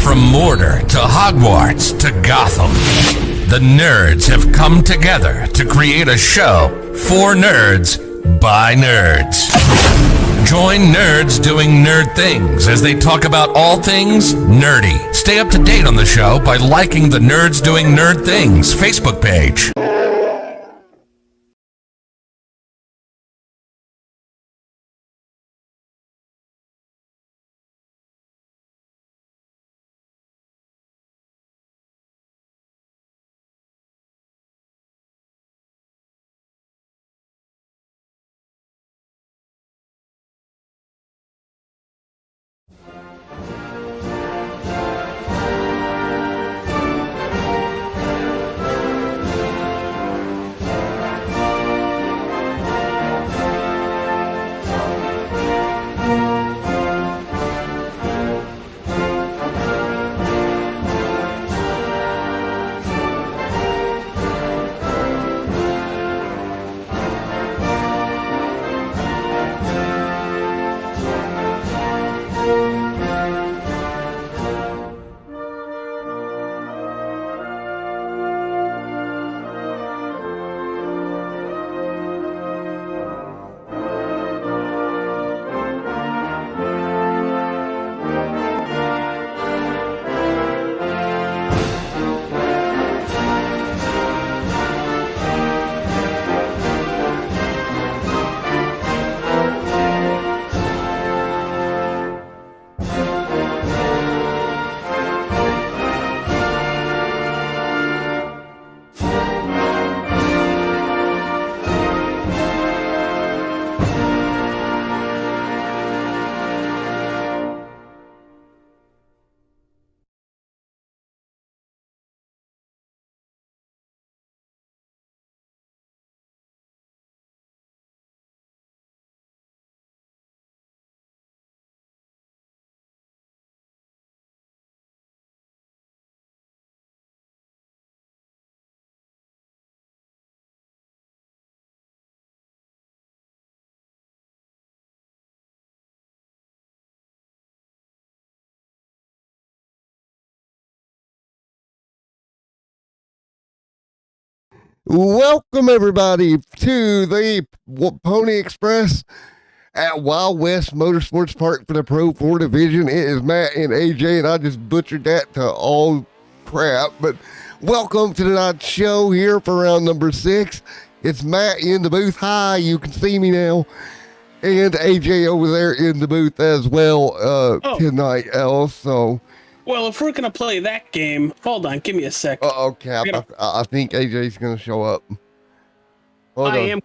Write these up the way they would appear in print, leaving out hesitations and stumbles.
From Mordor to Hogwarts to Gotham, the nerds have come together to create a show for nerds by nerds. Join nerds doing nerd things as they talk about all things nerdy. Stay up to date on the show by liking the Nerds Doing Nerd Things Facebook page. Welcome, everybody, to the Pony Express at Wild West Motorsports Park for the Pro 4 Division. It is Matt and AJ, and I just butchered that to all crap. But welcome to tonight's show here for round number 6. It's Matt in the booth. Hi, you can see me now. And AJ over there in the booth as well tonight also. Well, if we're going to play that game, hold on, give me a sec. Cap. I think AJ's going to show up. Hold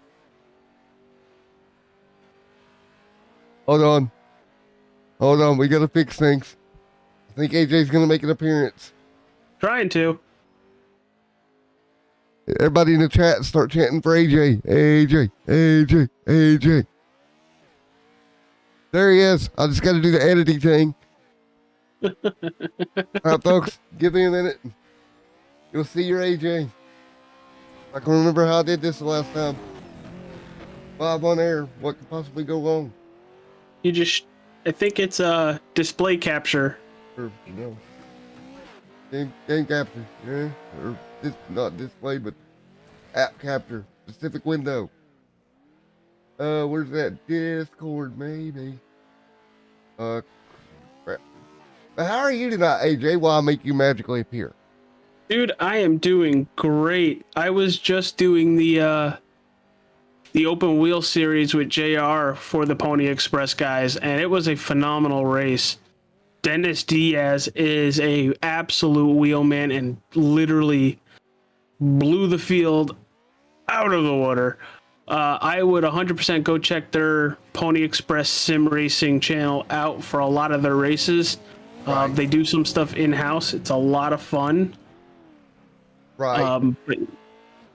on. We got to fix things. I think AJ's going to make an appearance. Trying to. Everybody in the chat start chanting for AJ. AJ. There he is. I just got to do the editing thing. All right, folks, give me a minute. You'll see your AJ. I can remember how I did this the last time. Live on air. What could possibly go wrong? I think it's a display capture. Or, no. Game capture. Yeah. Or not display, but app capture. Specific window. Where's that? Discord, maybe. Crap. But how are you tonight, AJ, while I make you magically appear? Dude, I am doing great. I was just doing the open wheel series with JR for the Pony Express guys, and it was a phenomenal race. Dennis Diaz is a absolute wheelman and literally blew the field out of the water. I would 100% go check their Pony Express sim racing channel out for a lot of their races. Right. They do some stuff in-house. It's a lot of fun. Right.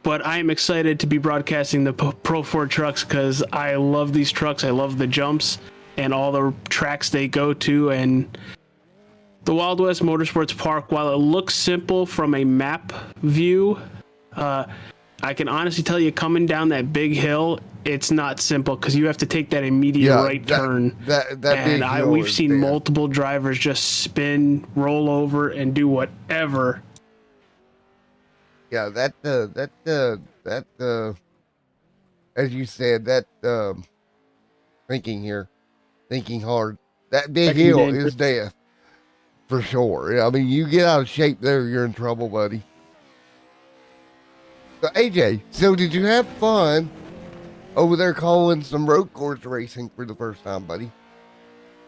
But I am excited to be broadcasting the Pro 4 trucks because I love these trucks. I love the jumps and all the tracks they go to. And the Wild West Motorsports Park, while it looks simple from a map view, I can honestly tell you, coming down that big hill, it's not simple because you have to take that immediate turn. We've seen multiple drivers just spin, roll over, and do whatever. Yeah, as you said, thinking hard. That big hill is death for sure. I mean, you get out of shape there, you're in trouble, buddy. So AJ, did you have fun over there calling some road course racing for the first time, buddy?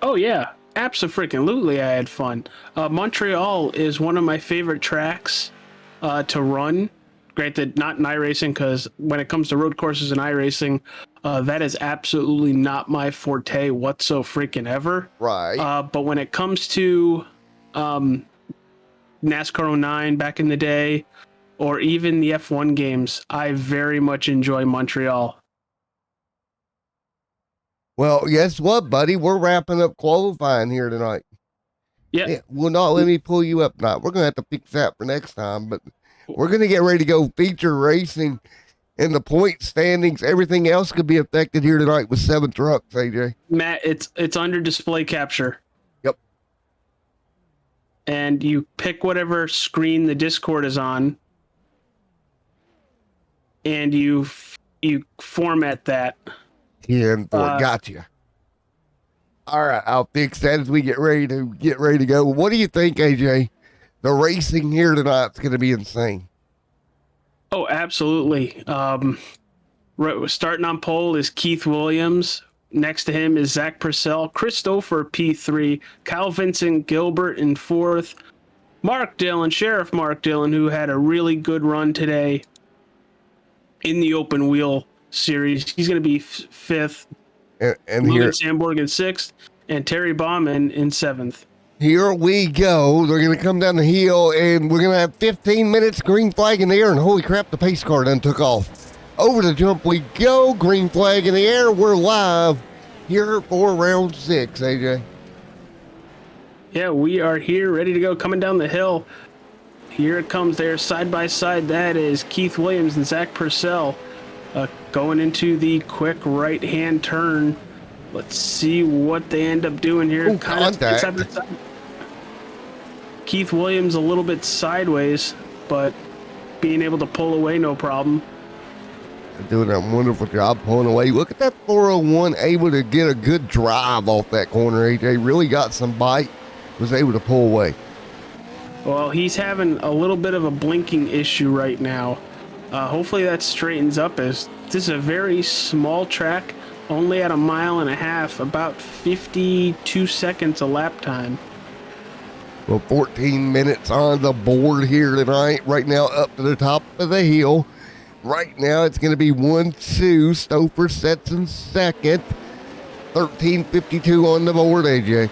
Oh yeah, absolutely. I had fun. Montreal is one of my favorite tracks to run. Granted, not in iRacing, because when it comes to road courses and iRacing, that is absolutely not my forte whatsoever. Right. But when it comes to NASCAR 09 back in the day, or even the F1 games, I very much enjoy Montreal. Well, guess what, buddy? We're wrapping up qualifying here tonight. Yeah. It will not let me pull you up now. We're going to have to fix that for next time, but we're going to get ready to go feature racing in the point standings. Everything else could be affected here tonight with 7 trucks, AJ. Matt, it's under display capture. Yep. And you pick whatever screen the Discord is on, and you format that. 10-4, gotcha. All right, I'll fix that as we get ready to go. What do you think, AJ? The racing here tonight's going to be insane. Oh, absolutely. Starting on pole is Keith Williams. Next to him is Zach Purcell, Christopher P3, Kyle Vincent Gilbert in 4th, Sheriff Mark Dillon, who had a really good run today in the open wheel series. He's going to be 5th. And Logan here, Sandborg in 6th, and Terry Bauman in 7th. Here we go. They're going to come down the hill, and we're going to have 15 minutes, green flag in the air, and holy crap, the pace car done took off. Over the jump we go, green flag in the air. We're live here for round 6, AJ. Yeah, we are here, ready to go, coming down the hill. Here it comes there, side by side. That is Keith Williams and Zach Purcell going into the quick right-hand turn. Let's see what they end up doing here. Ooh, contact. Side by side. Keith Williams a little bit sideways, but being able to pull away, no problem. Doing a wonderful job pulling away. Look at that 401, able to get a good drive off that corner. AJ really got some bite, was able to pull away. Well, he's having a little bit of a blinking issue right now. Hopefully that straightens up, as this is a very small track, only at 1.5 miles, about 52 seconds a lap time. Well, 14 minutes on the board here tonight. Right now up to the top of the hill. Right now it's going to be 1-2. Stouffer sets in second. 13:52 on the board, AJ.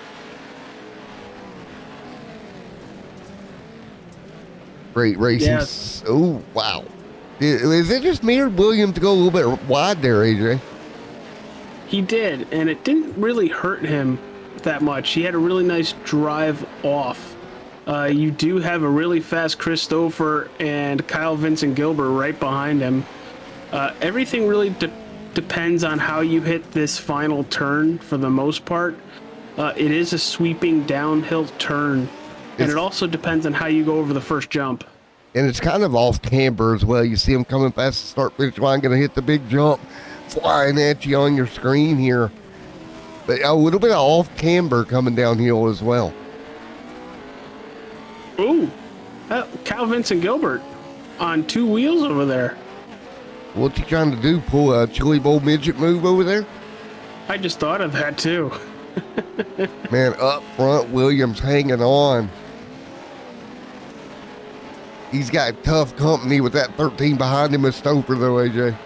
Great racing. Yes. Oh, wow. Is it just me or Williams to go a little bit wide there, AJ? He did, and it didn't really hurt him that much. He had a really nice drive off. You do have a really fast Christopher and Kyle Vincent Gilbert right behind him. Everything really depends on how you hit this final turn for the most part. It is a sweeping downhill turn, and it also depends on how you go over the first jump. And it's kind of off camber as well. You see him coming past the start finish line, going to hit the big jump, flying at you on your screen here. But a little bit of off camber coming downhill as well. Ooh, Kyle Vincent Gilbert on 2 wheels over there. What's he trying to do? Pull a chili bowl midget move over there? I just thought of that too. Man, up front, Williams hanging on. He's got tough company with that 13 behind him with Stouffer, though, AJ.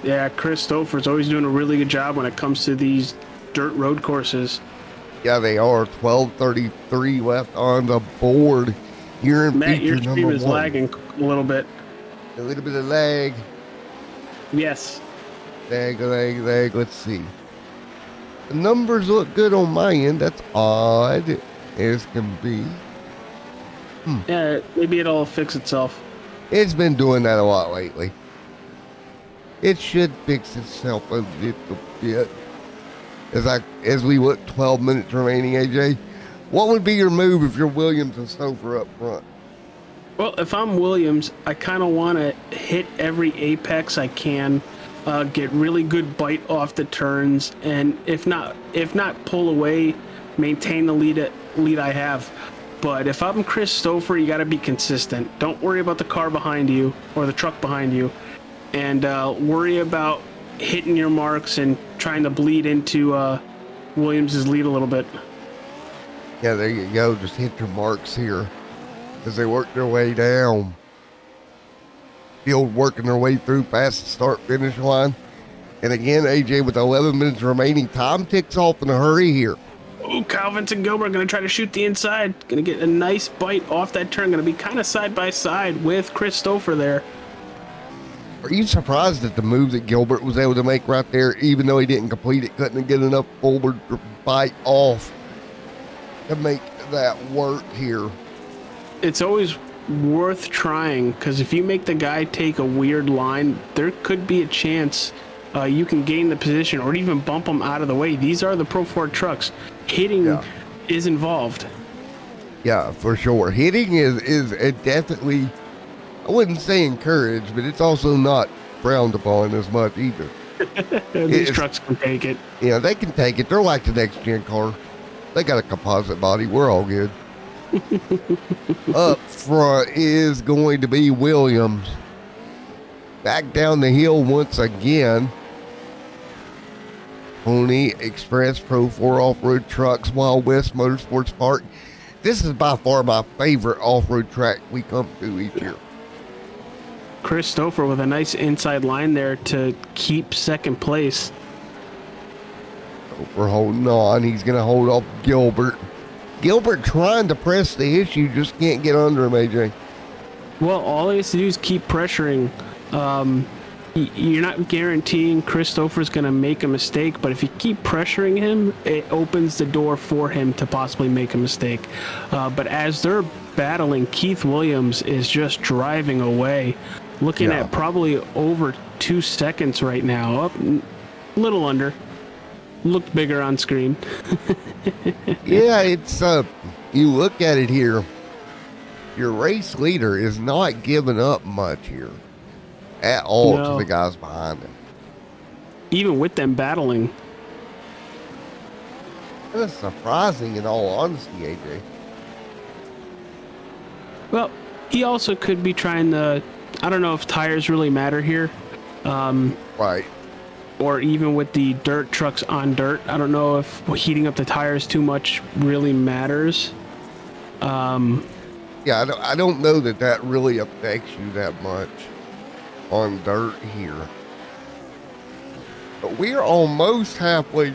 Yeah, Chris Stouffer's always doing a really good job when it comes to these dirt road courses. Yeah, they are. 12:33 left on the board here in Matt, feature your number stream is 1. lagging a little bit. A little bit of lag. Yes. Lag. Let's see. The numbers look good on my end. That's odd as can be. Yeah, maybe it'll fix itself. It's been doing that a lot lately. it should fix itself a little bit. As we look 12 minutes remaining, AJ, what would be your move if you're Williams and Stouffer up front? Well, if I'm Williams, I kind of want to hit every apex I can, get really good bite off the turns, and if not pull away, maintain the lead I have. But if I'm Chris Stouffer, you got to be consistent. Don't worry about the car behind you or the truck behind you, and worry about hitting your marks and trying to bleed into Williams's lead a little bit. Yeah, there you go. Just hit your marks here as they work their way down. Field working their way through past the start-finish line. And again, AJ, with 11 minutes remaining, time ticks off in a hurry here. Oh, Kyle Vincent Gilbert going to try to shoot the inside. Going to get a nice bite off that turn. Going to be kind of side by side with Chris Stouffer there. Are you surprised at the move that Gilbert was able to make right there, even though he didn't complete it, couldn't get enough forward bite off to make that work here? It's always worth trying, because if you make the guy take a weird line, there could be a chance you can gain the position or even bump him out of the way. These are the Pro 4 trucks. Hitting is involved. Yeah, for sure. Hitting is definitely, I wouldn't say encouraged, but it's also not frowned upon as much either. These trucks can take it. Yeah, they can take it. They're like the next gen car. They got a composite body. We're all good. Up front is going to be Williams. Back down the hill once again. Pony Express Pro 4 off-road trucks, Wild West Motorsports Park. This is by far my favorite off-road track we come to each year. Chris Stouffer with a nice inside line there to keep second place. We're holding on. He's going to hold off Gilbert. Gilbert trying to press the issue, just can't get under him, AJ. Well, all he has to do is keep pressuring. You're not guaranteeing Chris Stouffer's going to make a mistake, but if you keep pressuring him, it opens the door for him to possibly make a mistake. But as they're battling, Keith Williams is just driving away, looking at probably over 2 seconds right now. Up a little under. Looked bigger on screen. Yeah, it's you look at it here, your race leader is not giving up much here at all to the guys behind him. Even with them battling. That's surprising in all honesty, AJ. Well, he also could be trying to, I don't know if tires really matter here. Right. Or even with the dirt trucks on dirt. I don't know if heating up the tires too much really matters. Yeah, I don't know that really affects you that much on dirt here. But we are almost halfway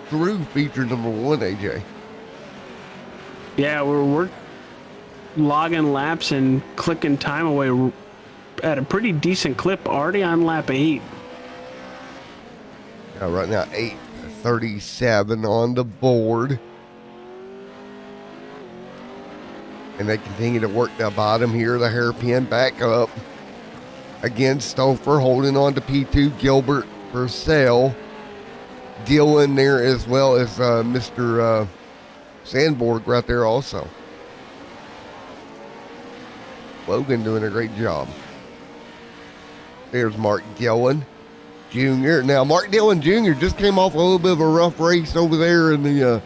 through feature number 1, AJ. Yeah, we're logging laps and clicking time away at a pretty decent clip, already on lap 8. Right now, 8:37 on the board. And they continue to work the bottom here, the hairpin back up. Again, Stouffer holding on to P2, Gilbert, Purcell, Dillon there, as well as Mr. Sandborg right there also. Logan doing a great job. There's Mark Dillon Jr. Now, Mark Dillon Jr. just came off a little bit of a rough race over there in the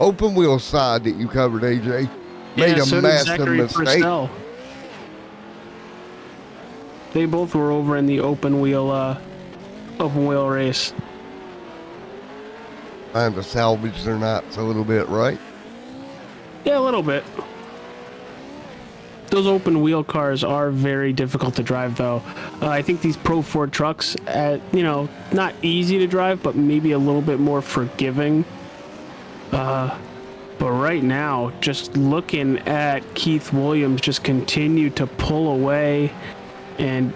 open wheel side that you covered, AJ. Made a massive mistake. Purcell. They both were over in the open wheel race. Trying to salvage their nights a little bit, right? Yeah, a little bit. Those open wheel cars are very difficult to drive, though. I think these Pro 4 trucks, not easy to drive, but maybe a little bit more forgiving. But right now, just looking at Keith Williams just continue to pull away, and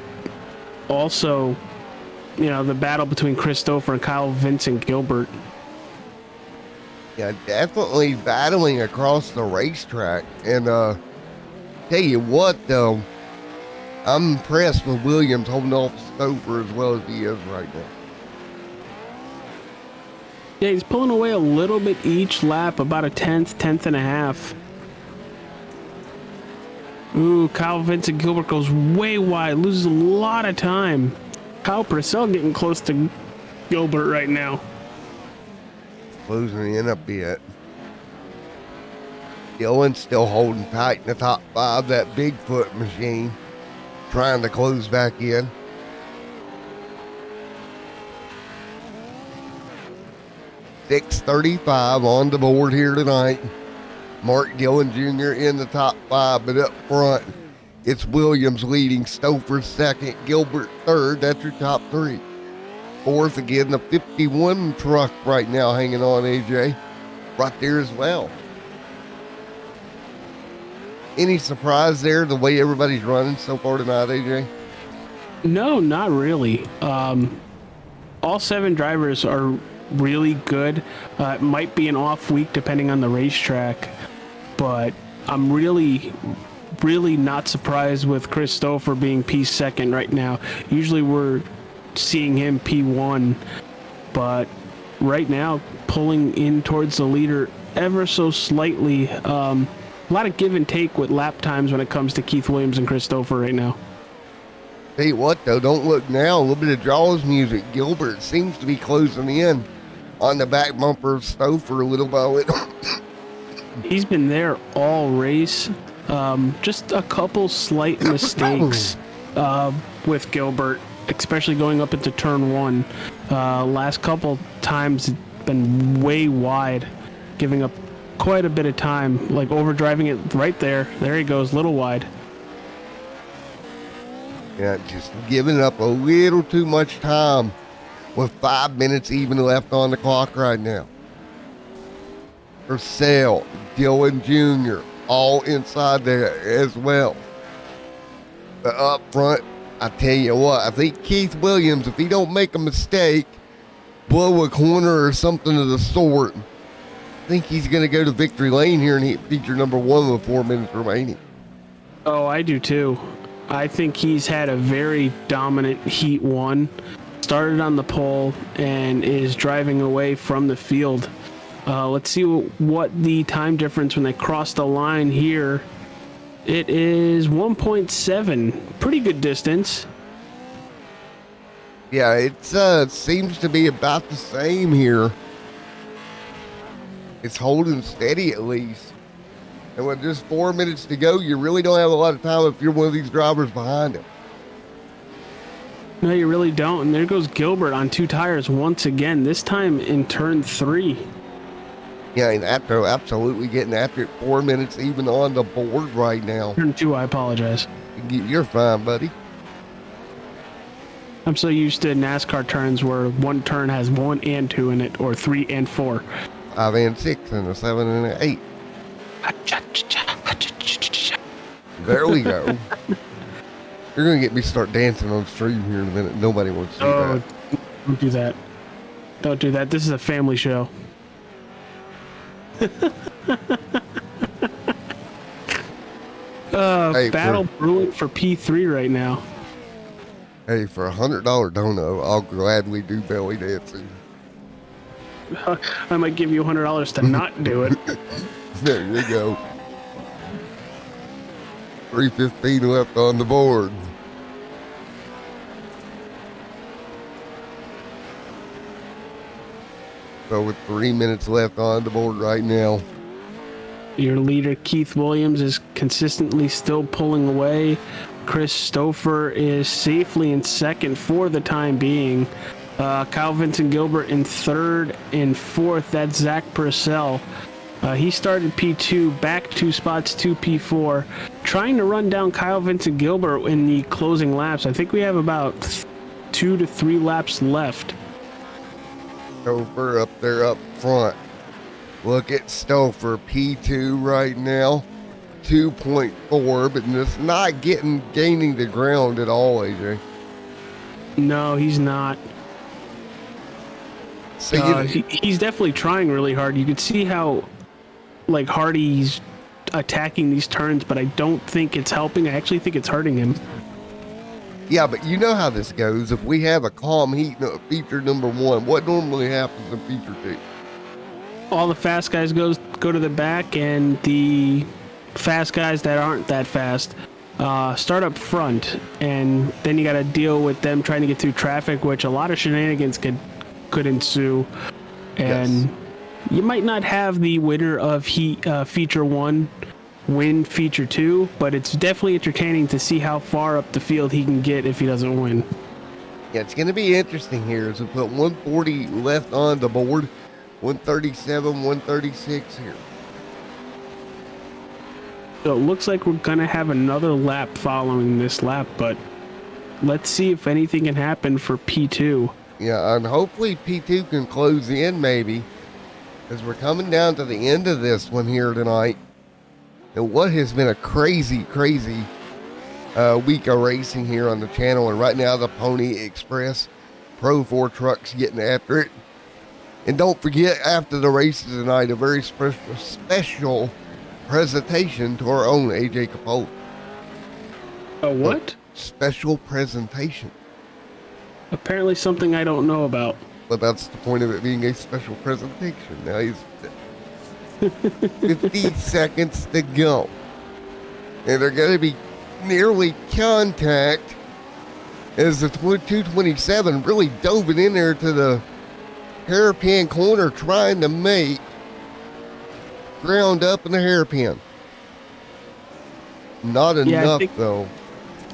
also, the battle between Chris Stouffer and Kyle Vincent Gilbert. Yeah, definitely battling across the racetrack, and tell you what, though, I'm impressed with Williams holding off Stouffer as well as he is right now. Yeah, he's pulling away a little bit each lap, about a tenth and a half. Ooh, Kyle Vincent Gilbert goes way wide, loses a lot of time. Kyle Purcell getting close to Gilbert right now. Closing in a bit. Dylan still holding tight in the top 5, that Bigfoot machine, trying to close back in. .635 on the board here tonight. Mark Dillon Jr. in the top 5, but up front, it's Williams leading, Stouffer second, Gilbert third. That's your top 3. Fourth, again, the 51 truck right now hanging on, AJ. Right there as well. Any surprise there, the way everybody's running so far tonight, AJ? No, not really. All 7 drivers are really good. It might be an off week depending on the racetrack, but I'm really not surprised with Chris Stouffer being P2 right now. Usually we're seeing him P1, but right now pulling in towards the leader ever so slightly. A lot of give and take with lap times when it comes to Keith Williams and Chris Stouffer right now. Tell you what, though, don't look now. A little bit of Jaws music. Gilbert seems to be closing in on the back bumper of Stouffer a little by little. He's been there all race. Just a couple slight mistakes with Gilbert, especially going up into turn 1. Last couple times it's been way wide, giving up quite a bit of time, like overdriving it right there. There he goes, little wide. Yeah, just giving up a little too much time with 5 minutes even left on the clock right now. Purcell, Dillon Jr., all inside there as well. But up front, I tell you what, I think Keith Williams, if he don't make a mistake, blow a corner or something of the sort, I think he's going to go to victory lane here and hit feature number 1 with 4 minutes remaining. Oh, I do too. I think he's had a very dominant Heat 1. Started on the pole and is driving away from the field. Let's see what the time difference when they cross the line here. It is 1.7. Pretty good distance. Yeah, it seems to be about the same here. It's holding steady at least. And with just 4 minutes to go, you really don't have a lot of time if you're one of these drivers behind him. No, you really don't. And there goes Gilbert on 2 tires once again, this time in turn 3. Yeah, and after absolutely getting after it, 4 minutes even on the board right now. Turn 2, I apologize. You're fine, buddy. I'm so used to NASCAR turns where one turn has 1 and 2 in it, or 3 and 4. 5 and 6 and a 7 and an 8. There we go. You're going to get me start dancing on stream here in a minute. Nobody wants to see that. Don't do that. Don't do that. This is a family show. Battle brewing for P3 right now. Hey, for $100 dono, I'll gladly do belly dancing. I might give you $100 to not do it. There you go. 3:15 left on the board. So with 3 minutes left on the board right now. Your leader, Keith Williams, is consistently still pulling away. Chris Stouffer is safely in second for the time being. Kyle Vincent Gilbert in third and fourth. That's Zach Purcell. He started P2, back 2 spots to P4, trying to run down Kyle Vincent Gilbert in the closing laps. I think we have about 2 to 3 laps left. Stouffer up there up front. Look at Stouffer, P2 right now, 2.4, but just not gaining the ground at all, AJ. No, he's not. He's definitely trying really hard. You could see how hard he's attacking these turns, but I don't think it's helping. I actually think it's hurting him. Yeah, but you know how this goes. If we have a calm heat feature number 1, what normally happens in feature 2? All the fast guys go to the back, and the fast guys that aren't that fast start up front, and then you got to deal with them trying to get through traffic, which a lot of shenanigans could ensue, and you might not have the winner of feature 1 win feature 2, but it's definitely entertaining to see how far up the field he can get if he doesn't win. Yeah, it's going to be interesting here as we put 140 left on the board, 137, 136 here. So it looks like we're going to have another lap following this lap, but let's see if anything can happen for P2. Yeah, and hopefully P2 can close in maybe, as we're coming down to the end of this one here tonight. And what has been a crazy week of racing here on the channel. And right now the Pony Express Pro 4 truck's getting after it. And don't forget, after the races tonight, a very special presentation to our own AJ Capola. A what? Special presentation. Apparently something I don't know about. But that's the point of it being a special presentation. Now he's 50 seconds to go. And they're going to be nearly contact as the 227 really dove it in there to the hairpin corner, trying to make ground up in the hairpin. Not enough, though.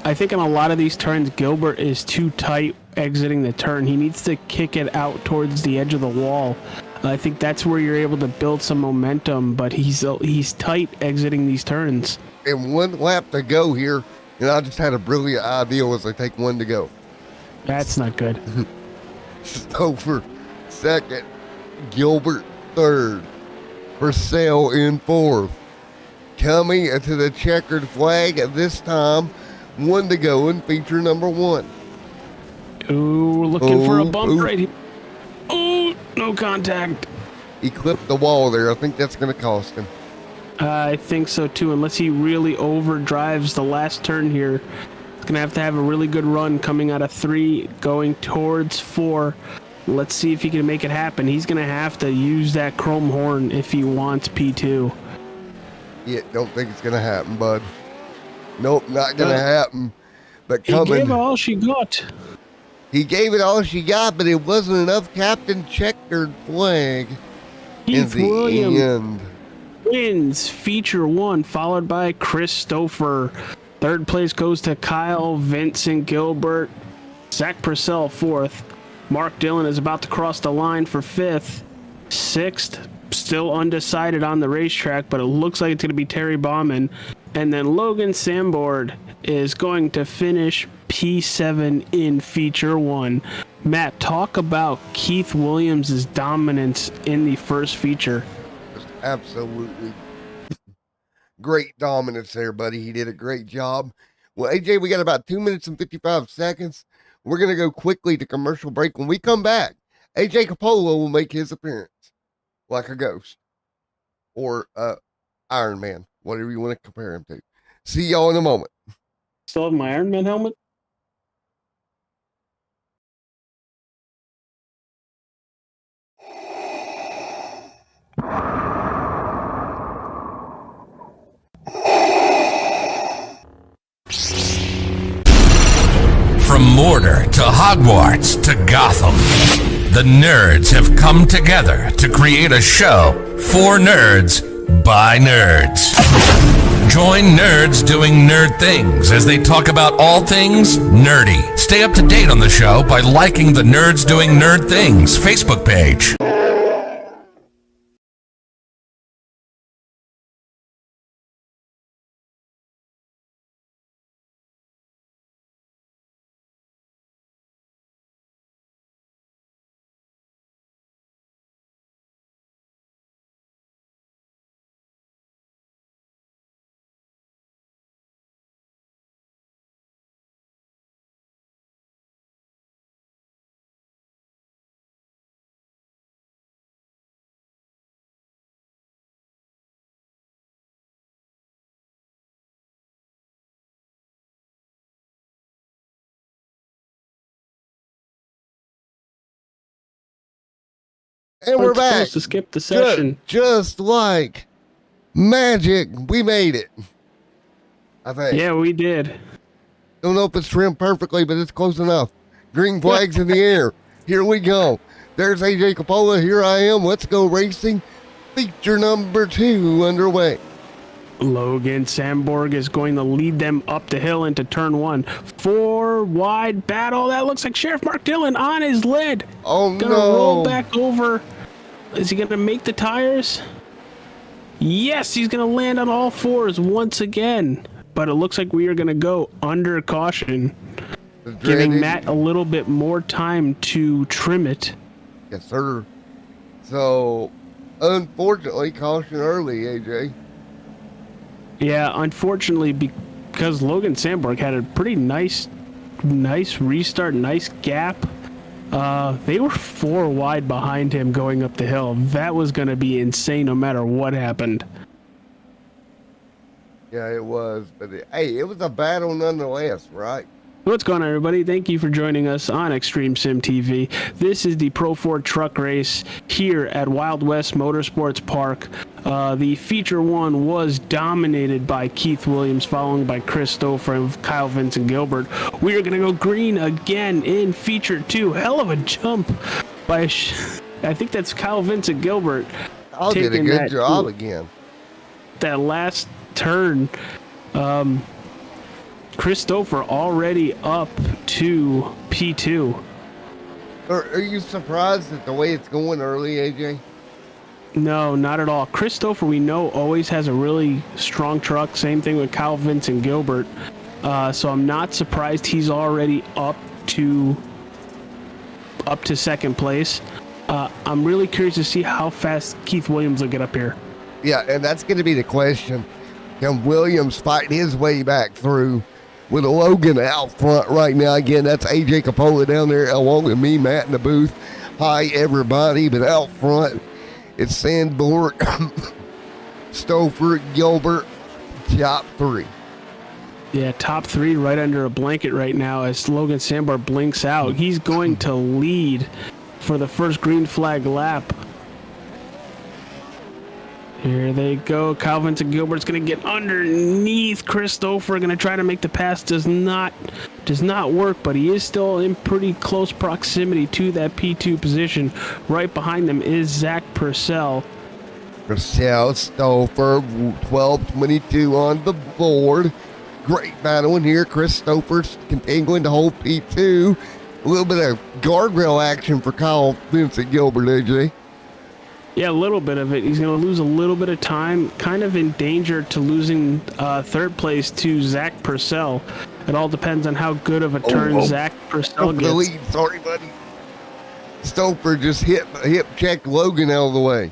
I think in a lot of these turns, Gilbert is too tight exiting the turn. He needs to kick it out towards the edge of the wall. I think that's where you're able to build some momentum, but he's tight exiting these turns. And 1 lap to go here, and I just had a brilliant idea as I take 1 to go. That's not good. Stover second, Gilbert third, Purcell in fourth. Coming to the checkered flag at this time, 1 to go in feature number 1. Ooh, looking for a bump right here. Oh, no contact. He clipped the wall there. I think that's going to cost him. I think so too, unless he really overdrives the last turn here. He's going to have a really good run coming out of 3, going towards 4. Let's see if he can make it happen. He's going to have to use that chrome horn if he wants P2. Yeah, don't think it's going to happen, bud. Nope, not going to happen. But coming. He gave it all she got. He gave it all she got, but it wasn't enough. Captain checkered flag Keith in the Williams end. Wins feature 1, followed by Christopher. Third place goes to Kyle, Vincent Gilbert, Zach Purcell 4th. Mark Dillon is about to cross the line for 5th. 6th, still undecided on the racetrack, but it looks like it's going to be Terry Bauman. And then Logan Sambord is going to finish P7 in feature 1. Matt, talk about Keith Williams' dominance in the first feature. Absolutely great dominance there, buddy. He did a great job. Well, AJ, we got about 2 minutes and 55 seconds. We're going to go quickly to commercial break. When we come back, AJ Capola will make his appearance like a ghost or Iron Man, whatever you want to compare him to. See y'all in a moment. Still have my Iron Man helmet? From Mordor to Hogwarts to Gotham, the nerds have come together to create a show for nerds by nerds. Join nerds doing nerd things as they talk about all things nerdy. Stay up to date on the show by liking the Nerds Doing Nerd Things Facebook page. And we're back. Supposed to skip the session. Just like magic, we made it. I think. Yeah, we did. Don't know if it's trimmed perfectly, but it's close enough. Green flags in the air. Here we go. There's AJ Coppola. Here I am. Let's go racing. Feature number 2 underway. Logan Samborg is going to lead them up the hill into turn 1. 4 wide battle. That looks like Sheriff Mark Dillon on his lid. Oh, Gonna roll back over. Is he gonna make the tires? Yes, he's gonna land on all 4s once again. But it looks like we are gonna go under caution, giving Matt a little bit more time to trim it. Yes, sir. So, unfortunately, caution early, AJ. Yeah, unfortunately, because Logan Samborg had a pretty nice restart, nice gap. They were 4 wide behind him going up the hill. That was going to be insane no matter what happened. Yeah, it was. But it was a battle nonetheless, right? What's going on, everybody? Thank you for joining us on Extreme Sim TV. This is the Pro 4 truck race here at Wild West Motorsports Park. The feature 1 was dominated by Keith Williams, followed by Chris Stouffer and Kyle Vincent Gilbert. We are going to go green again in feature 2. Hell of a jump by, I think that's Kyle Vincent Gilbert. I did a good job again. That last turn. Chris Stouffer already up to P2. Are you surprised at the way it's going early, AJ? No, not at all. Chris Stouffer, we know, always has a really strong truck. Same thing with Kyle Vincent Gilbert. So I'm not surprised he's already up to second place. I'm really curious to see how fast Keith Williams will get up here. Yeah, and that's going to be the question. Can Williams fight his way back through with Logan out front right now? Again, that's AJ Coppola down there along with me, Matt, in the booth. Hi, everybody. But out front, it's Sandborg, Stouffer, Gilbert, top 3. Yeah, top 3 right under a blanket right now as Logan Samborg blinks out. He's going to lead for the first green flag lap. Here they go. Kyle Vincent Gilbert's going to get underneath Chris Stouffer. Going to try to make the pass. Does not work, but he is still in pretty close proximity to that P2 position. Right behind them is Zach Purcell. Purcell, Stouffer, 12:22 on the board. Great battle in here. Chris Stouffer's continuing to hold P2. A little bit of guardrail action for Kyle Vincent Gilbert, AJ. Yeah, a little bit of it. He's going to lose a little bit of time, kind of in danger to losing third place to Zach Purcell. It all depends on how good of a turn Zach Purcell gets. The lead. Sorry, buddy. Stouffer just hip checked Logan out of the way.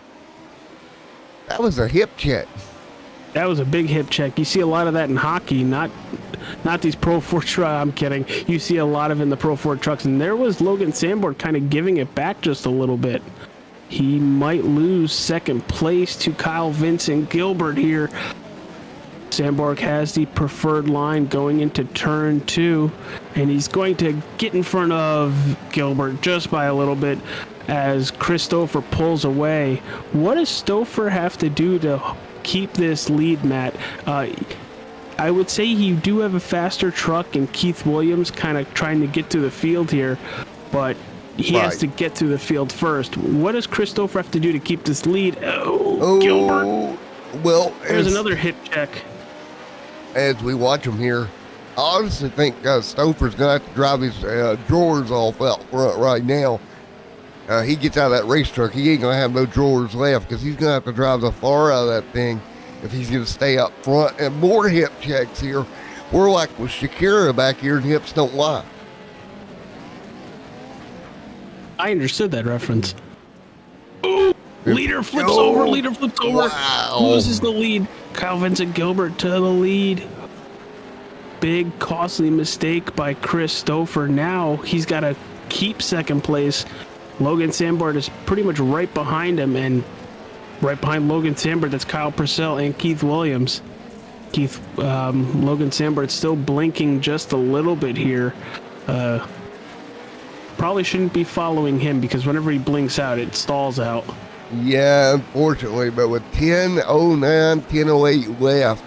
That was a hip check. That was a big hip check. You see a lot of that in hockey, not these Pro 4 trucks. I'm kidding. You see a lot of in the Pro 4 trucks, and there was Logan Samborg kind of giving it back just a little bit. He might lose second place to Kyle Vincent Gilbert here. Samborg has the preferred line going into turn 2, and he's going to get in front of Gilbert just by a little bit as Chris Stouffer pulls away. What does Stouffer have to do to keep this lead, Matt? I would say you do have a faster truck, and Keith Williams kind of trying to get to the field here, but he has to get to the field first. What does Chris Stouffer have to do to keep this lead? Oh, Gilbert. Well, there's another hip check. As we watch him here, I honestly think Stouffer's going to have to drive his drawers off out front right now. He gets out of that race truck, he ain't going to have no drawers left because he's going to have to drive the far out of that thing if he's going to stay up front. And more hip checks here. We're like with Shakira back here, and hips don't lie. I understood that reference. Ooh, leader flips over. Wow. Loses the lead. Kyle Vincent Gilbert to the lead. Big, costly mistake by Chris Stouffer. Now he's got to keep second place. Logan Samborg is pretty much right behind him, and right behind Logan Samborg, that's Kyle Purcell and Keith Williams. Logan Samborg still blinking just a little bit here. probably shouldn't be following him because whenever he blinks out, it stalls out. Yeah, unfortunately, but with 10:09, 10:08 left,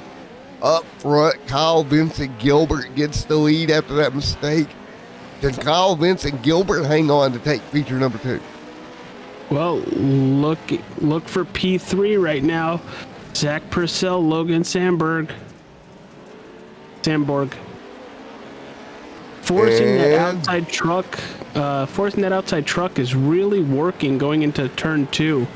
up front, Kyle Vincent Gilbert gets the lead after that mistake. Can Kyle Vincent Gilbert hang on to take feature number 2? Well, look for P3 right now. Zach Purcell, Logan Sandborg. Forcing that outside truck is really working going into turn 2.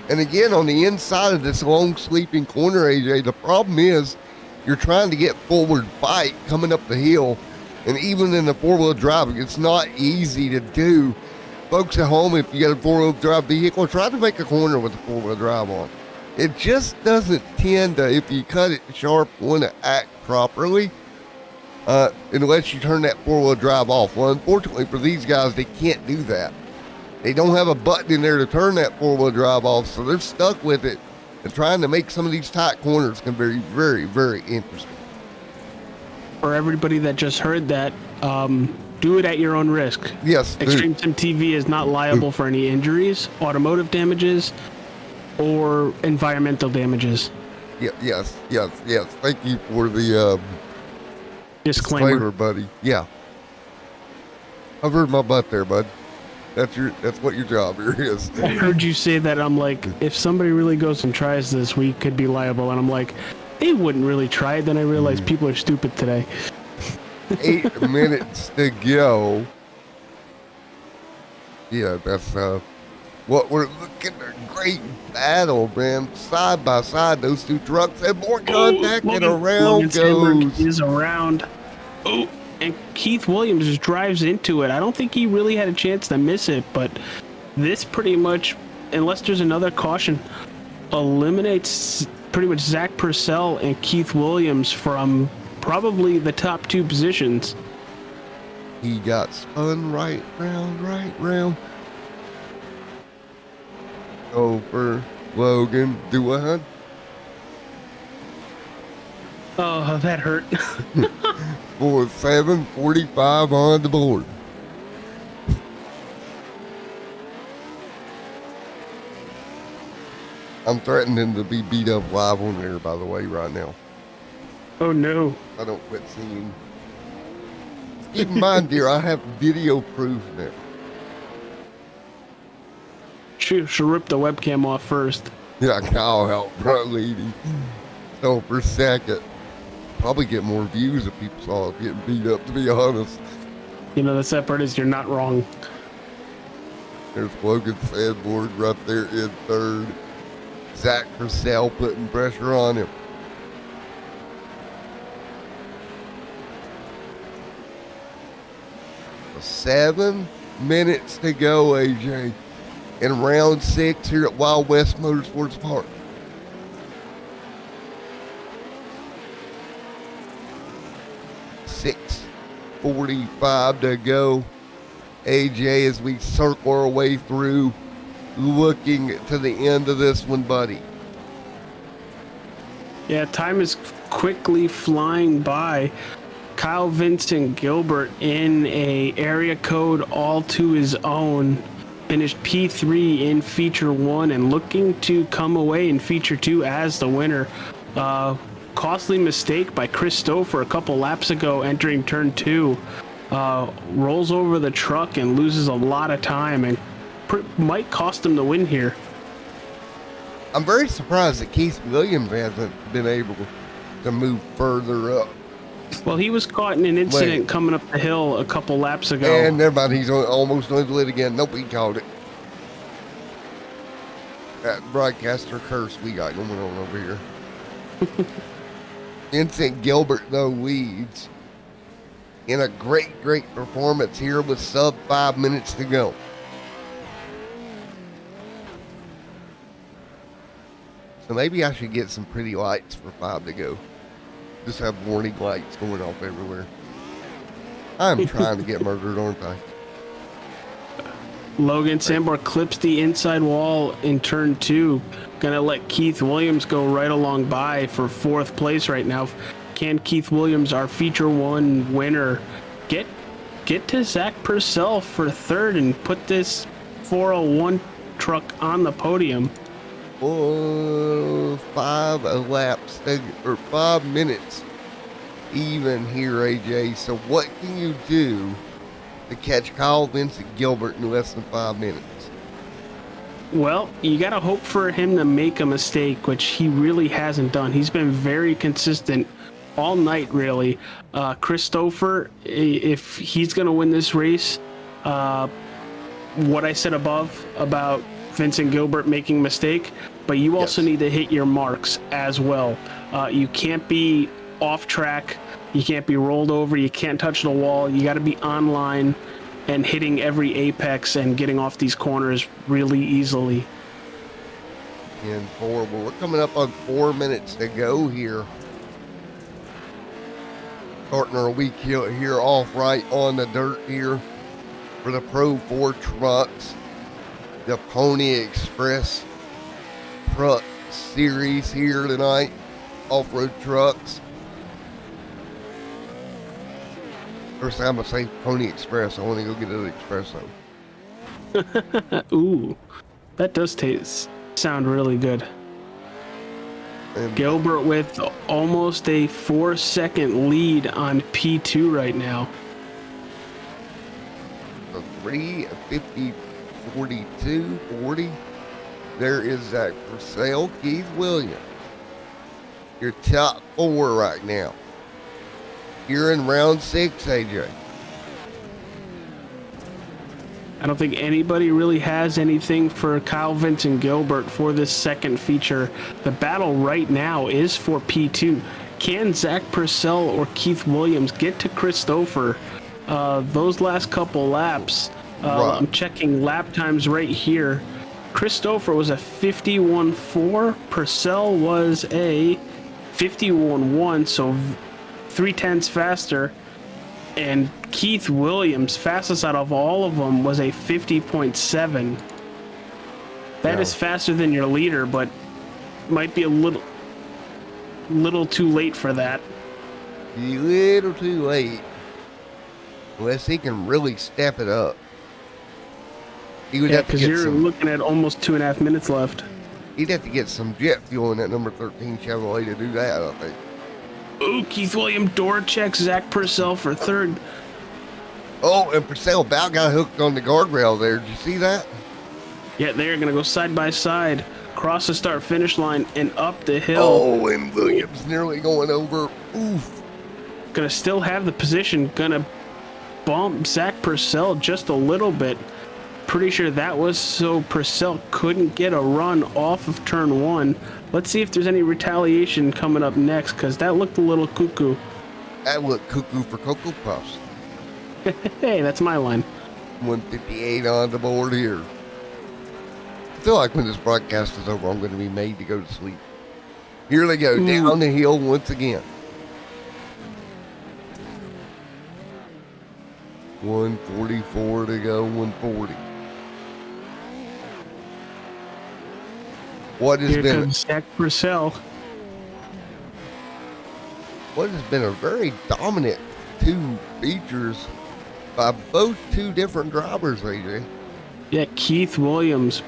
And again, on the inside of this long sleeping corner, AJ, the problem is you're trying to get forward bite coming up the hill. And even in the four-wheel drive, it's not easy to do. Folks at home, if you got a four-wheel drive vehicle, try to make a corner with a four-wheel drive on. It just doesn't tend to, if you cut it sharp, want to act properly. Unless you turn that four-wheel drive off. Well, unfortunately for these guys, they can't do that. They don't have a button in there to turn that four-wheel drive off, so they're stuck with it. And trying to make some of these tight corners can be very, very interesting. For everybody that just heard that, do it at your own risk. Yes. Extreme Sim TV is not liable for any injuries, automotive damages, or environmental damages. Yes. Thank you for the Disclaimer, buddy. Yeah. I've heard my butt there, bud. That's what your job here is. I heard you say that. I'm like, if somebody really goes and tries this, we could be liable. And I'm like, they wouldn't really try it. Then I realized people are stupid today. 8 minutes to go. Yeah, that's what we're looking at. A great battle, man. Side by side, those two trucks have more contact and around goes. Is around. Oh, and Keith Williams just drives into it. I don't think he really had a chance to miss it, but this pretty much, unless there's another caution, eliminates pretty much Zach Purcell and Keith Williams from probably the top 2 positions. He got spun right round. Over Logan. Do what, hon? Oh, that hurt. For 7:45 on the board. I'm threatening to be beat up live on there, by the way, right now. Oh, no. I don't quit seeing. Keep in mind, dear, I have video proof now. Should rip the webcam off first. Yeah, Kyle helped, bro, lady. So for second, probably get more views if people saw it getting beat up, to be honest. You know, the sad part is you're not wrong. There's Logan Sandborg right there in third. Zach Purcell putting pressure on him. So 7 minutes to go, AJ. In round 6 here at Wild West Motorsports Park. $6:45 to go. AJ, as we circle our way through, looking to the end of this one, buddy. Yeah, time is quickly flying by. Kyle Vincent Gilbert in a area code all to his own. Finished P3 in Feature 1 and looking to come away in Feature 2 as the winner. Costly mistake by Chris Stouffer a couple laps ago entering Turn 2. Rolls over the truck and loses a lot of time and might cost him the win here. I'm very surprised that Keith Williams hasn't been able to move further up. Well, he was caught in an incident coming up the hill a couple laps ago. And never mind, he's almost on his lid again. Nope, he called it. That broadcaster curse we got going on over here. Vincent Gilbert, though, leads in a great performance here with sub 5 minutes to go. So maybe I should get some pretty lights for 5 to go. Just have warning lights going off everywhere. I'm trying to get murdered, aren't I? Logan Sandborg clips the inside wall in Turn 2. Gonna let Keith Williams go right along by for 4th place right now. Can Keith Williams, our Feature 1 winner, get get to Zach Purcell for third and put this 401 truck on the podium. 5 laps, or 5 minutes even here, AJ. So what can you do to catch Kyle Vincent Gilbert in less than 5 minutes? Well, you got to hope for him to make a mistake, which he really hasn't done. He's been very consistent all night, really. Christopher, if he's going to win this race, what I said above about Vincent Gilbert making a mistake, but you also need to hit your marks as well. You can't be off track. You can't be rolled over. You can't touch the wall. You got to be online and hitting every apex and getting off these corners really easily. And well, we're coming up on 4 minutes to go here. Starting our week here off right on the dirt here for the Pro 4 trucks. The Pony Express truck series here tonight. Off-road trucks. First time I say Pony Express, I want to go get an espresso. Ooh, that does sound really good. And Gilbert with almost a 4-second lead on P2 right now. a 3:50, 42, 40. There is Zach Purcell, Keith Williams. Your top 4 right now. You're in round 6, AJ. I don't think anybody really has anything for Kyle Vincent Gilbert for this second feature. The battle right now is for P2. Can Zach Purcell or Keith Williams get to Christopher? Those last couple laps, Right. I'm checking lap times right here. Christopher was a 51.4. Purcell was a 51.1, so 0.3 faster. And Keith Williams, fastest out of all of them, was a 50.7. That Yeah. is faster than your leader, but might be a little too late for that. A little too late. Unless he can really step it up. He would Yeah, have to because get you're some. looking at almost 2.5 minutes left. He'd have to get some jet fuel in that number 13 Chevrolet to do that, I think. Ooh, Keith Williams door checks Zach Purcell for third. Oh, and Purcell about got hooked on the guardrail there. Did you see that? Yeah, they're going to go side by side, cross the start finish line, and up the hill. Oh, and Williams nearly going over. Oof. Going to still have the position. Going to bump Zach Purcell just a little bit. Pretty sure that was so Purcell couldn't get a run off of turn 1. Let's see if there's any retaliation coming up next, because that looked a little cuckoo. That looked cuckoo for Cocoa Puffs. Hey, that's my line. 158 on the board here. I feel like when this broadcast is over, I'm going to be made to go to sleep. Here they go, down the hill once again. 144 to go, 140. What has Here been comes Zach Purcell. what has been a very dominant 2 features by both 2 different drivers, AJ. Yeah, Keith Williams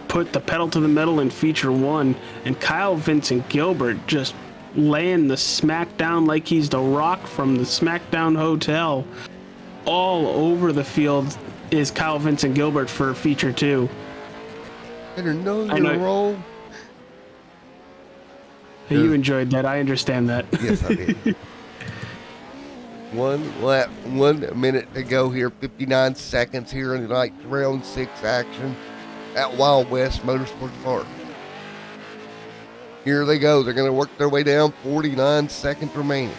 put the pedal to the metal in feature 1, and Kyle Vincent Gilbert just laying the smackdown like he's the Rock from the Smackdown Hotel. All over the field is Kyle Vincent Gilbert for feature 2. Better know I your know. role. Hey, you enjoyed that. I understand that. Yes, I did. 1 lap, 1 minute to go here. 59 seconds here in tonight's round 6 action at Wild West Motorsports Park. Here they go. They're going to work their way down. 49 seconds remaining.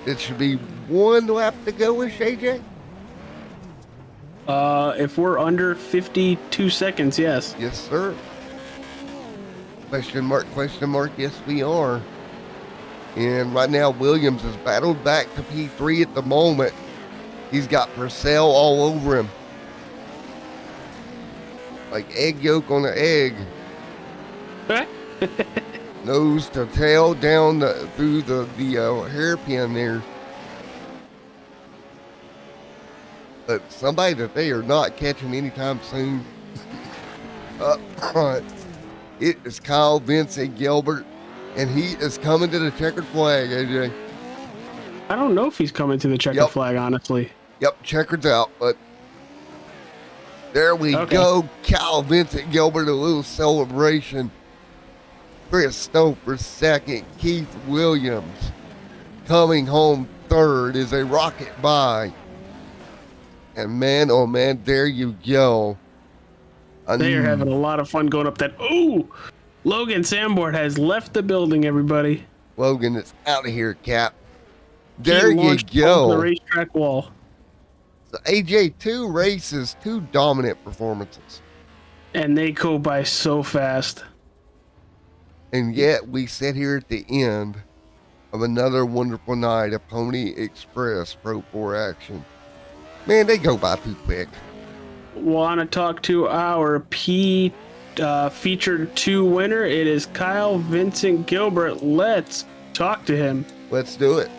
It should be 1 lap to go-ish, AJ? If we're under 52 seconds, yes. Yes, sir. Question mark, yes, we are. And right now, Williams has battled back to P3 at the moment. He's got Purcell all over him. Like egg yolk on an egg. Nose to tail down through the hairpin there. but somebody that they are not catching anytime soon up front, it is Kyle Vincent Gilbert, and he is coming to the checkered flag, AJ. I don't know if he's coming to the checkered flag, honestly. Yep, checkered's out, but there we go. Kyle Vincent Gilbert, a little celebration. Chris Stouffer second. Keith Williams coming home third is a rocket by. And man, oh man, there you go. They are having a lot of fun going up that. Ooh! Logan Sanborn has left the building, everybody. Logan is out of here, Cap. There you go. The racetrack wall. So AJ, 2 races, 2 dominant performances. And they go by so fast. And yet we sit here at the end of another wonderful night of Pony Express Pro 4 action. Man, they go by too quick. Want to talk to our featured 2 winner? It is Kyle Vincent Gilbert. Let's talk to him. Let's do it.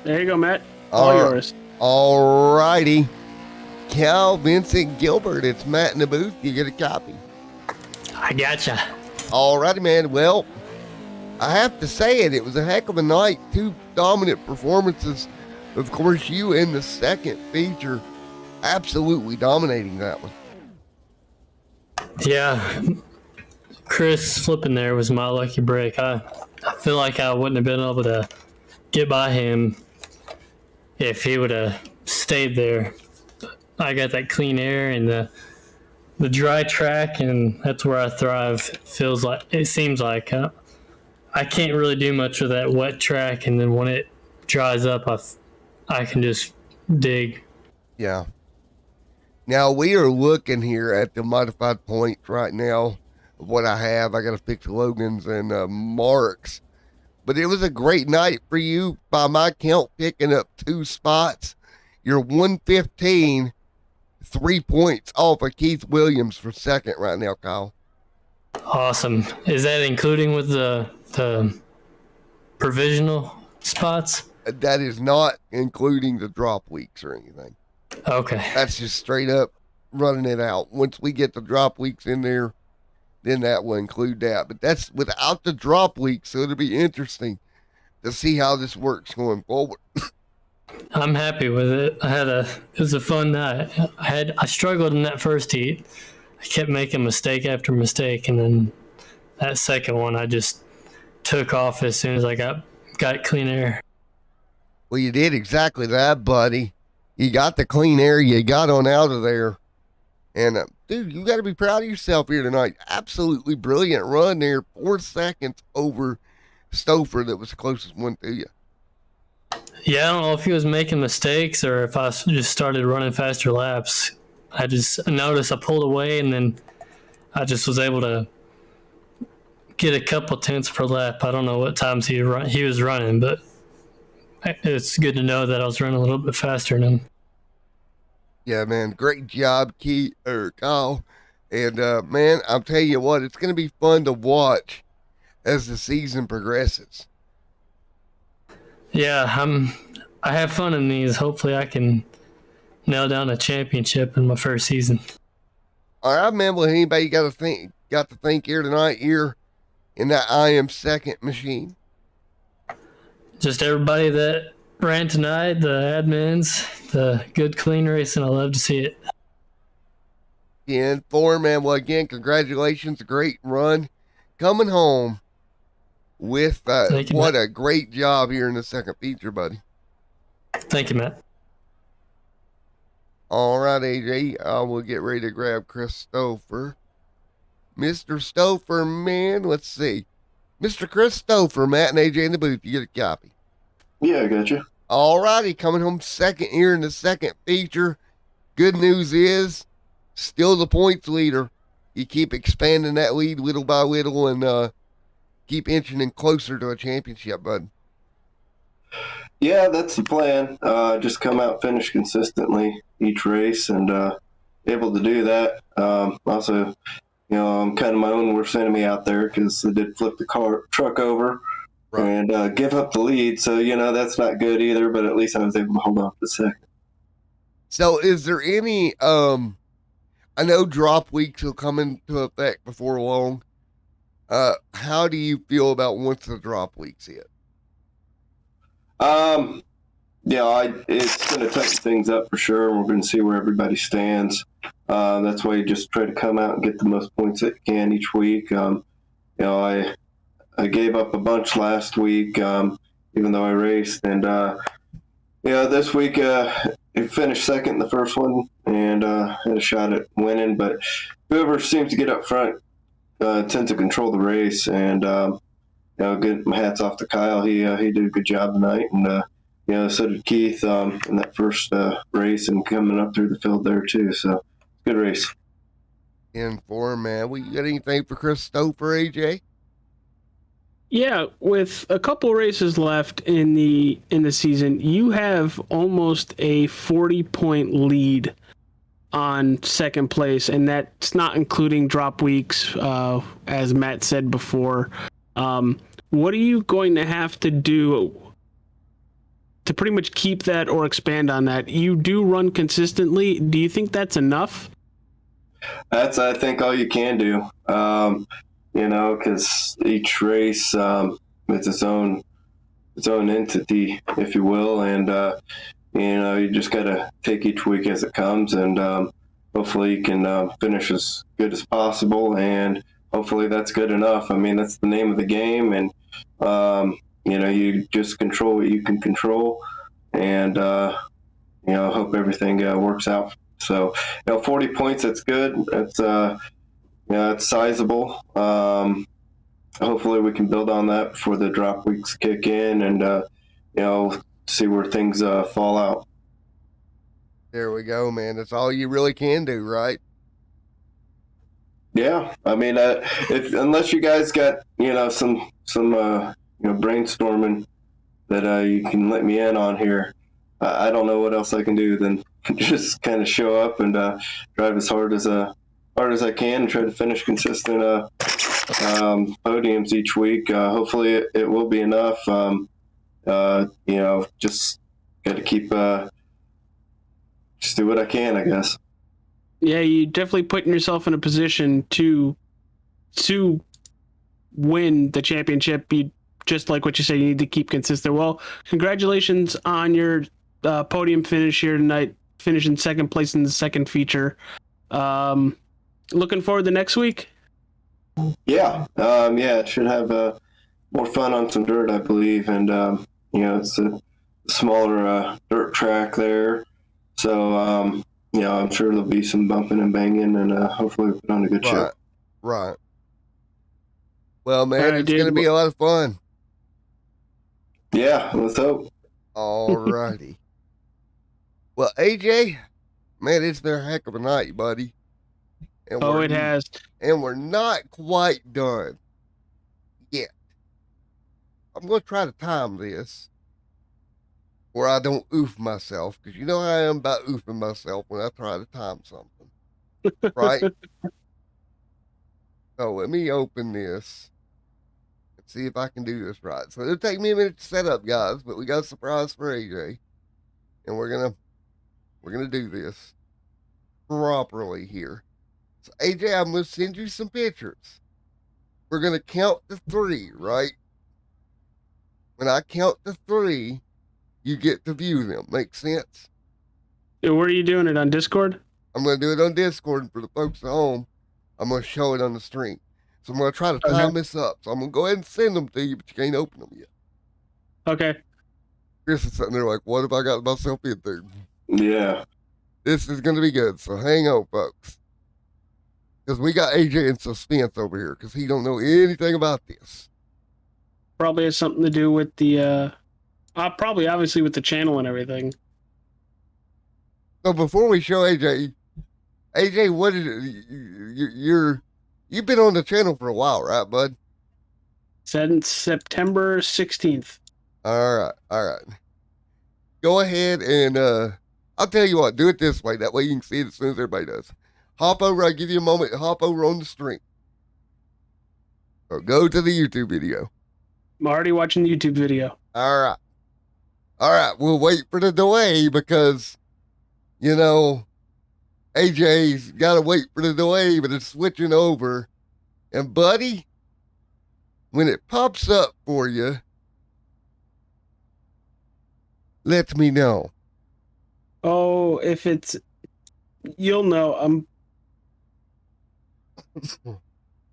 There you go, Matt. All yours. All righty. Kyle Vincent Gilbert. It's Matt in the booth. You get a copy. I gotcha. All righty, man. Well, I have to say it. It was a heck of a night. 2 dominant performances. Of course, you in the second feature, absolutely dominating that one. Yeah. Chris flipping there was my lucky break. I feel like I wouldn't have been able to get by him if he would have stayed there. I got that clean air and the dry track, and that's where I thrive. It seems like I can't really do much with that wet track, and then when it dries up, I can just dig. Yeah. Now we are looking here at the modified points right now of what I have. I got to fix Logan's and Mark's. But it was a great night for you, by my count, picking up 2 spots. You're 115, 3 points off of Keith Williams for second right now, Kyle. Awesome. Is that including with the provisional spots? That is not including the drop weeks or anything. Okay. That's just straight up running it out. Once we get the drop weeks in there, then that will include that. But that's without the drop week, so it'll be interesting to see how this works going forward. I'm happy with it. It was a fun night. I struggled in that first heat. I kept making mistake after mistake, and then that second one I just took off as soon as I got clean air. Well, you did exactly that, buddy. You got the clean air. You got on out of there. And, dude, you got to be proud of yourself here tonight. Absolutely brilliant run there. 4 seconds over Stouffer that was the closest one to you. Yeah, I don't know if he was making mistakes or if I just started running faster laps. I just noticed I pulled away, and then I just was able to get a couple tenths per lap. I don't know what times he was running, but it's good to know that I was running a little bit faster than him. Yeah, man, great job, Kyle. And, man, I'll tell you what, it's going to be fun to watch as the season progresses. Yeah, I have fun in these. Hopefully I can nail down a championship in my first season. All right, man, well, anybody got to think here tonight here in that I am second machine? Just everybody that ran tonight, the admins, the good clean racing. I love to see it. And 4, man, well, again, congratulations, a great run coming home with what a great job here in the second feature, buddy. Thank you, Matt. All right, AJ, I will get ready to grab Chris Stouffer. Mr. Stouffer, man, let's see. Mr. Chris Stouffer, Matt and AJ in the booth, you get a copy. Yeah, I got you. All righty, coming home second here in the second feature. Good news is, still the points leader. You keep expanding that lead little by little and keep inching in closer to a championship, bud. Yeah, that's the plan. Just come out, finish consistently each race, and able to do that. Also, I'm kind of my own worst enemy out there because I did flip the truck over and give up the lead. So, that's not good either, but at least I was able to hold on for the second. So is there any, I know drop weeks will come into effect before long. How do you feel about once the drop weeks hit? It's going to tighten things up for sure, and we're going to see where everybody stands. That's why you just try to come out and get the most points that you can each week. I gave up a bunch last week, even though I raced, and this week I finished second in the first one and had a shot at winning. But whoever seems to get up front tends to control the race, and good. My hats off to Kyle. He did a good job tonight, and so did Keith in that first race and coming up through the field there too. So good race. In form, man. We got anything for Chris Stowe for AJ? Yeah, with a couple races left in the season, you have almost a 40-point lead on second place, and that's not including drop weeks, as Matt said before. What are you going to have to do to pretty much keep that or expand on that? You do run consistently. Do you think that's enough? That's, I think, all you can do. Because each race it's its own entity, if you will, and you just got to take each week as it comes, and hopefully you can finish as good as possible, and hopefully that's good enough. I mean, that's the name of the game, and you just control what you can control, and hope everything works out. So 40 points, that's good. That's it's sizable. Hopefully we can build on that before the drop weeks kick in, and see where things fall out. There we go, man. That's all you really can do, right? Yeah, I mean, unless you guys got some brainstorming that you can let me in on here, I don't know what else I can do than just kind of show up and drive as hard as I can and try to finish consistent podiums each week. Hopefully it will be enough. Just got to keep just do what I can, I guess. Yeah, you definitely putting yourself in a position to win the championship. You just like what you said, you need to keep consistent. Well, congratulations on your podium finish here tonight, finishing second place in the second feature. Looking forward to next week. Yeah, it should have more fun on some dirt, I believe, and it's a smaller dirt track there, so I'm sure there'll be some bumping and banging, and hopefully we'll put on a good show. Right. Well, man, it's going to be a lot of fun. Yeah, let's hope. All righty. Well, AJ, man, it's been a heck of a night, buddy. And it has. And we're not quite done yet. I'm going to try to time this where I don't oof myself, because you know how I am about oofing myself when I try to time something. Right? So let me open this and see if I can do this right. So it'll take me a minute to set up, guys, but we got a surprise for AJ. And we're gonna do this properly here. So AJ, I'm gonna send you some pictures. We're gonna count to 3, right? When I count to 3, you get to view them. Make sense? Where are you doing it, on Discord? I'm gonna do it on Discord, and for the folks at home, I'm gonna show it on the stream. So I'm gonna try to time this up. So I'm gonna go ahead and send them to you, but you can't open them yet. Okay. Chris is sitting there like, what have I got myself into? Yeah. This is gonna be good. So hang on, folks. Because we got AJ in suspense over here because he don't know anything about this. Probably has something to do with the, probably obviously with the channel and everything. So before we show AJ, what is it? You've been on the channel for a while, right, bud? Since September 16th. All right. Go ahead and, I'll tell you what, do it this way. That way you can see it as soon as everybody does. Hop over, I'll give you a moment to hop over on the stream. So go to the YouTube video. I'm already watching the YouTube video. All right. All right. We'll wait for the delay because, you know, AJ's got to wait for the delay, but it's switching over. And, buddy, when it pops up for you, let me know. Oh, if it's, you'll know.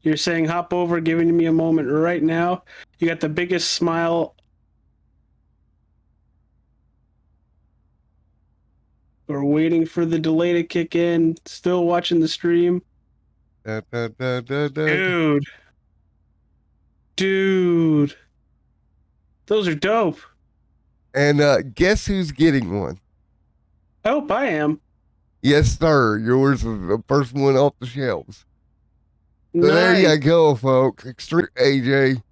You're saying hop over, giving me a moment right now. You got the biggest smile. We're waiting for the delay to kick in. Still watching the stream. Dude. Those are dope. And guess who's getting one? I hope I am. Yes, sir. Yours is the first one off the shelves. So Nice. there you go, folks. Extreme AJ,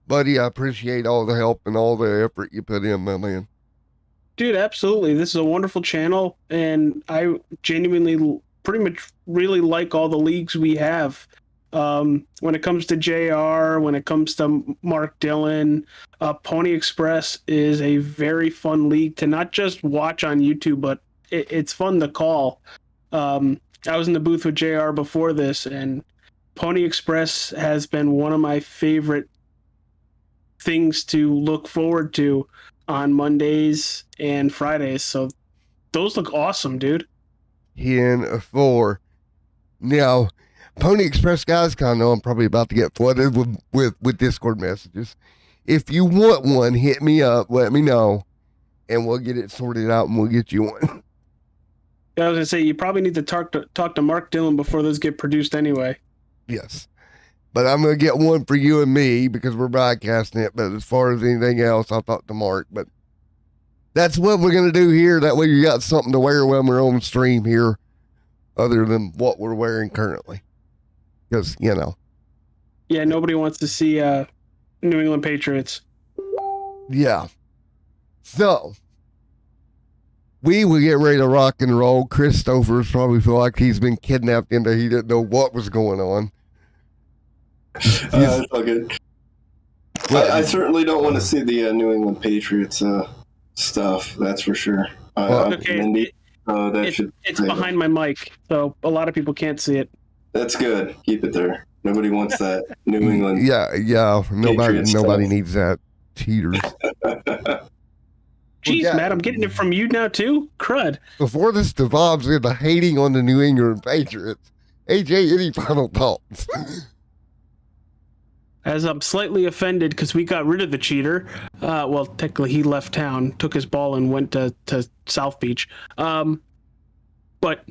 buddy, I appreciate all the help and all the effort you put in, my man. Dude, absolutely. This is a wonderful channel, and I genuinely pretty much really like all the leagues we have. When it comes to JR, when it comes to Mark Dillon, Pony Express is a very fun league to not just watch on YouTube, but it's fun to call. I was in the booth with JR before this, and Pony Express has been one of my favorite things to look forward to on Mondays and Fridays. So those look awesome, dude. 10-4. Now, Pony Express guys, kind of know I'm probably about to get flooded with Discord messages. If you want one, hit me up, let me know, and we'll get it sorted out and we'll get you one. I was gonna say you probably need to talk to Mark Dillon before those get produced anyway. Yes. But I'm going to get one for you and me because we're broadcasting it. But as far as anything else, I'll talk to Mark. But that's what we're going to do here. That way you got something to wear when we're on stream here other than what we're wearing currently. Because, you know. Yeah, nobody wants to see New England Patriots. Yeah. So, we will get ready to rock and roll. Christopher's probably feel like he's been kidnapped into he didn't know what was going on. It's all good. I certainly don't want to see the New England Patriots stuff. That's for sure. Okay, It's it's behind my mic, so a lot of people can't see it. That's good. Keep it there. Nobody wants that New England. Yeah. Nobody stuff. needs that. Cheaters. Jeez, yeah. Matt, I'm getting it from you now too? Crud. Before this devolves into hating on the New England Patriots, AJ, any final thoughts? As I'm slightly offended because we got rid of the cheater. Well, technically he left town, took his ball and went to South Beach. But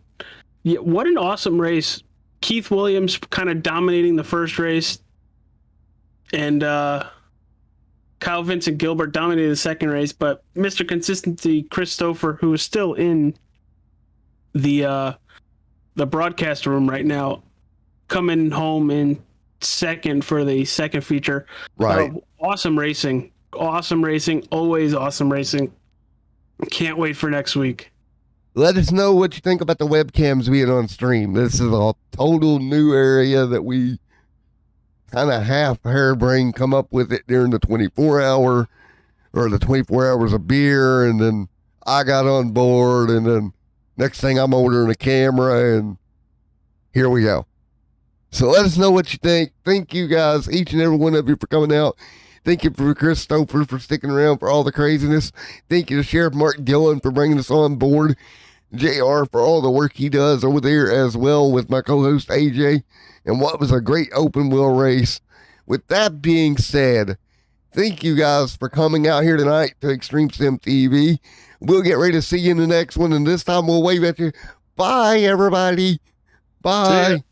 yeah, what an awesome race. Keith Williams kind of dominating the first race. And Kyle Vincent Gilbert dominated the second race. But Mr. Consistency, Christopher, who is still in the broadcast room right now, coming home in second for the second feature. Right. Awesome racing. Always awesome racing. Can't wait for next week. Let us know what you think about the webcams being on stream. This is a total new area that we kind of half harebrained come up with it during the 24-hour or the 24 hours of beer, and then I got on board, and then next thing I'm ordering a camera, and here we go. So let us know what you think. Thank you guys, each and every one of you, for coming out. Thank you for Christopher for sticking around for all the craziness. Thank you to Sheriff Mark Dillon for bringing us on board. JR for all the work he does over there as well with my co-host AJ. And what was a great open wheel race. With that being said, thank you guys for coming out here tonight to Extreme Sim TV. We'll get ready to see you in the next one. And this time we'll wave at you. Bye, everybody. Bye.